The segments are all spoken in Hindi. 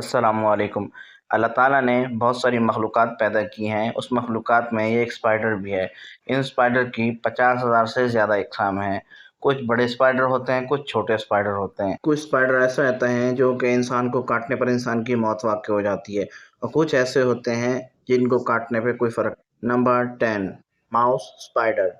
अस्सलामुअलैकुम। अल्लाह ताला ने बहुत सारी मखलूक़ात पैदा की हैं, उस मखलूक़ात में ये एक स्पाइडर भी है। इन स्पाइडर की 50,000 से ज़्यादा इक़साम हैं। कुछ बड़े स्पाइडर होते हैं, कुछ छोटे स्पाइडर होते हैं। कुछ स्पाइडर ऐसे रहते हैं जो कि इंसान को काटने पर इंसान की मौत वाक़ई हो जाती है और कुछ ऐसे होते हैं जिनको काटने पे कोई फ़र्क। Number 10 mouse spider.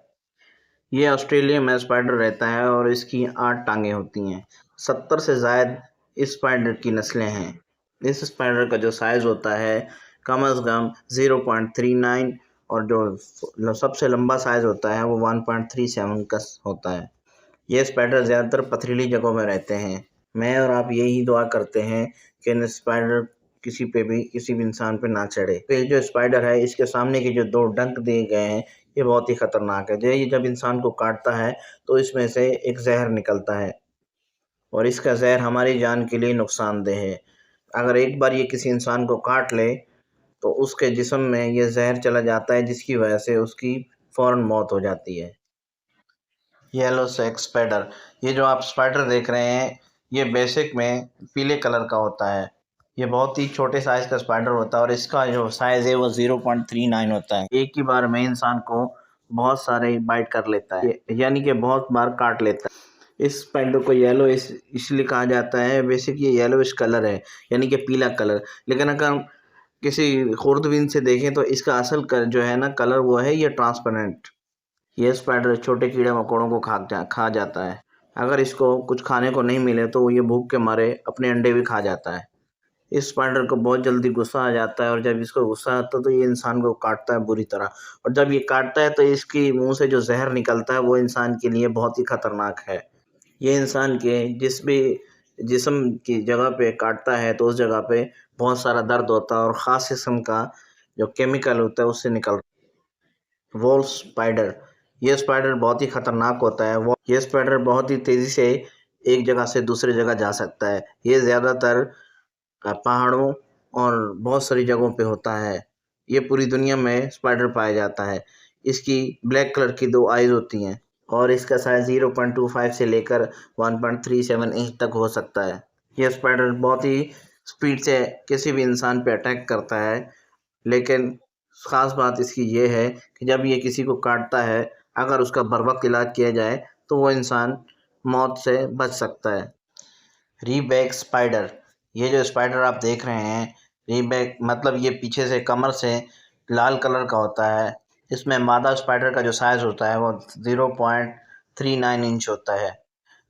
ये ऑस्ट्रेलिया में स्पाइडर रहता है और इसकी 8 टाँगें होती हैं। 70 से ज़ायद इस स्पाइडर की नस्लें हैं। इस स्पाइडर का जो साइज़ होता है कम से कम 0.39 और जो सबसे लंबा साइज़ होता है वो 1.37 का होता है। ये स्पाइडर ज़्यादातर पथरीली जगहों में रहते हैं। मैं और आप यही दुआ करते हैं कि न स्पाइडर किसी भी इंसान पे ना चढ़े। तो ये जो स्पाइडर है इसके सामने के जो 2 डंक दिए गए हैं ये बहुत ही ख़तरनाक है। ये जब इंसान को काटता है तो इसमें से एक ज़हर निकलता है और इसका ज़हर हमारी जान के लिए नुकसानदेह है। अगर एक बार ये किसी इंसान को काट ले तो उसके जिस्म में ये ज़हर चला जाता है जिसकी वजह से उसकी फ़ौरन मौत हो जाती है। Yellow sac spider. ये जो आप स्पाइडर देख रहे हैं ये बेसिक में पीले कलर का होता है। ये बहुत ही छोटे साइज़ का स्पाइडर होता है और इसका जो साइज़ है वो 0.39 होता है। एक ही बार में इंसान को बहुत सारे बाइट कर लेता है, यानी कि बहुत बार काट लेता है। इस स्पाइडर को येलो इसलिए कहा जाता है, बेसिक ये येलोइश कलर है, यानी कि पीला कलर। लेकिन अगर हम किसी खुर्दबीन से देखें तो इसका असल जो है ना कलर वो है ये ट्रांसपेरेंट। ये स्पाइडर छोटे कीड़े मकोड़ों को खा जाता है। अगर इसको कुछ खाने को नहीं मिले तो ये भूख के मारे अपने अंडे भी खा जाता है। इस स्पाइडर को बहुत जल्दी गुस्सा आ जाता है और जब इसको गुस्सा आता है तो ये इंसान को काटता है बुरी तरह और जब ये काटता है तो इसकी मुंह से जो जहर निकलता है वो इंसान के लिए बहुत ही खतरनाक है। ये इंसान के जिस भी जिस्म की जगह पे काटता है तो उस जगह पे बहुत सारा दर्द होता है और ख़ास किस्म का जो केमिकल होता है उससे निकल। Wolf spider. ये स्पाइडर बहुत ही ख़तरनाक होता है। ये स्पाइडर बहुत ही तेज़ी से एक जगह से दूसरी जगह जा सकता है। ये ज़्यादातर पहाड़ों और बहुत सारी जगहों पे होता है। ये पूरी दुनिया में स्पाइडर पाया जाता है। इसकी ब्लैक कलर की 2 आइज़ होती हैं और इसका साइज़ 0.25 से लेकर 1.37 इंच तक हो सकता है। ये स्पाइडर बहुत ही स्पीड से किसी भी इंसान पे अटैक करता है, लेकिन ख़ास बात इसकी ये है कि जब ये किसी को काटता है, अगर उसका बर वक़्त इलाज किया जाए तो वो इंसान मौत से बच सकता है। रीबैक स्पाइडर। ये जो स्पाइडर आप देख रहे हैं रीबैक मतलब ये पीछे से कमर से लाल कलर का होता है। इसमें मादा स्पाइडर का जो साइज़ होता है वो 0.39 इंच होता है,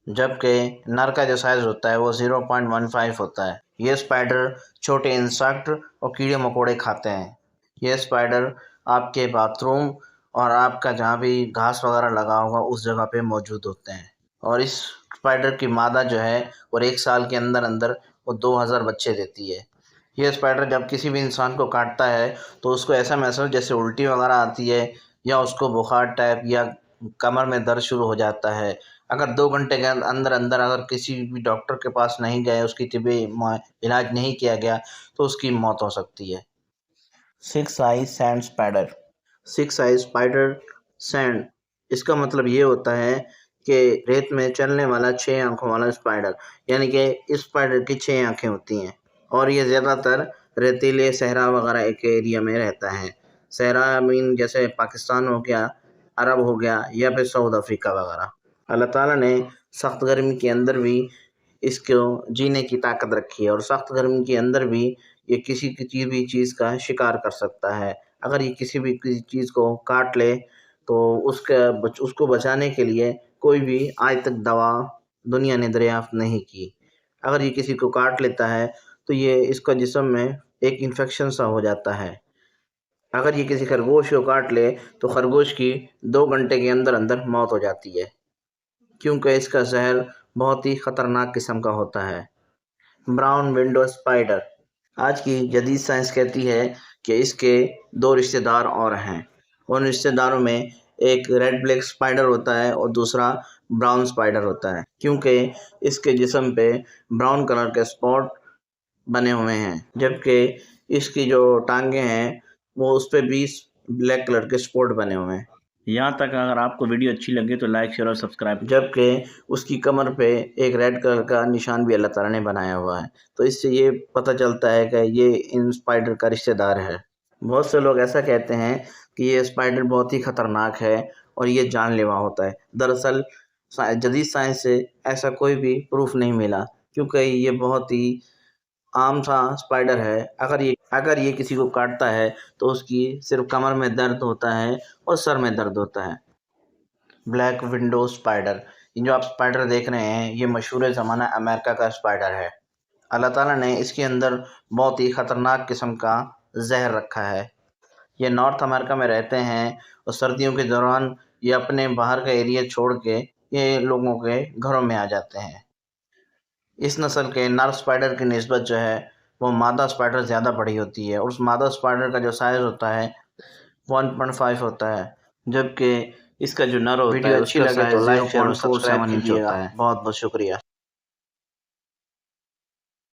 जबकि नर का जो साइज़ होता है वो 0.15 होता है। ये स्पाइडर छोटे इंसेक्ट और कीड़े मकोड़े खाते हैं। ये स्पाइडर आपके बाथरूम और आपका जहाँ भी घास वगैरह लगा होगा उस जगह पे मौजूद होते हैं और इस स्पाइडर की मादा जो है और 1 साल के अंदर वो 2000 बच्चे देती है। ये स्पाइडर जब किसी भी इंसान को काटता है तो उसको ऐसा महसूस जैसे उल्टी वगैरह आती है या उसको बुखार टाइप या कमर में दर्द शुरू हो जाता है। अगर 2 घंटे के अंदर अगर किसी भी डॉक्टर के पास नहीं गए, उसकी तिब्बी इलाज नहीं किया गया तो उसकी मौत हो सकती है। 6 आई सैंड स्पाइडर। 6 आई स्पाइडर सैंड, इसका मतलब ये होता है कि रेत में चलने वाला 6 आँखों वाला स्पाइडर, यानी कि इस स्पाइडर की 6 आँखें होती हैं और ये ज़्यादातर रेतीले सहरा वगैरह एक एरिया में रहता है। सहरा मीन जैसे पाकिस्तान हो गया, अरब हो गया या फिर साउथ अफ्रीका वगैरह। अल्लाह ताला ने सख्त गर्मी के अंदर भी इसको जीने की ताकत रखी है और सख्त गर्मी के अंदर भी ये किसी भी चीज़ का शिकार कर सकता है। अगर ये किसी चीज़ को काट ले तो उसको बचाने के लिए कोई भी आज तक दवा दुनिया ने दरियाफ़्त नहीं की। अगर ये किसी को काट लेता है तो ये इसका जिस्म में एक इन्फेक्शन सा हो जाता है। अगर ये किसी खरगोश को काट ले तो खरगोश की 2 घंटे के अंदर मौत हो जाती है, क्योंकि इसका ज़हर बहुत ही ख़तरनाक किस्म का होता है। Brown window spider. आज की जदीद साइंस कहती है कि इसके 2 रिश्तेदार और हैं। उन रिश्तेदारों में एक रेड ब्लैक स्पाइडर होता है और दूसरा ब्राउन स्पाइडर होता है, क्योंकि इसके जिस्म पे ब्राउन कलर के स्पॉट बने हुए हैं, जबकि इसकी जो टाँगें हैं वो उस पे भी ब्लैक कलर के स्पॉट बने हुए हैं। यहाँ तक अगर आपको वीडियो अच्छी लगे तो लाइक, शेयर और सब्सक्राइब। जबकि उसकी कमर पे एक रेड कलर का निशान भी अल्लाह ताला ने बनाया हुआ है, तो इससे ये पता चलता है कि ये इन स्पाइडर का रिश्तेदार है। बहुत से लोग ऐसा कहते हैं कि ये स्पाइडर बहुत ही खतरनाक है और ये जानलेवा होता है। दरअसल जदीद साइंस से ऐसा कोई भी प्रूफ नहीं मिला, क्योंकि ये बहुत ही आम सा स्पाइडर है। अगर ये किसी को काटता है तो उसकी सिर्फ कमर में दर्द होता है और सर में दर्द होता है। ब्लैक विंडो स्पाइडर, ये जो आप स्पाइडर देख रहे हैं, ये मशहूर ज़माना अमेरिका का स्पाइडर है। अल्लाह ताला ने इसके अंदर बहुत ही ख़तरनाक किस्म का जहर रखा है। ये नॉर्थ अमेरिका में रहते हैं और सर्दियों के दौरान ये अपने बाहर का एरिया छोड़ के ये लोगों के घरों में आ जाते हैं। इस नस्ल के नर स्पाइडर की निस्बत जो है वो मादा स्पाइडर ज़्यादा बड़ी होती है और उस मादा स्पाइडर का जो साइज़ होता है 1.5 होता है, जबकि इसका जो नर होता है उसका साइज़ 0.47 इंच होता है। बहुत बहुत शुक्रिया।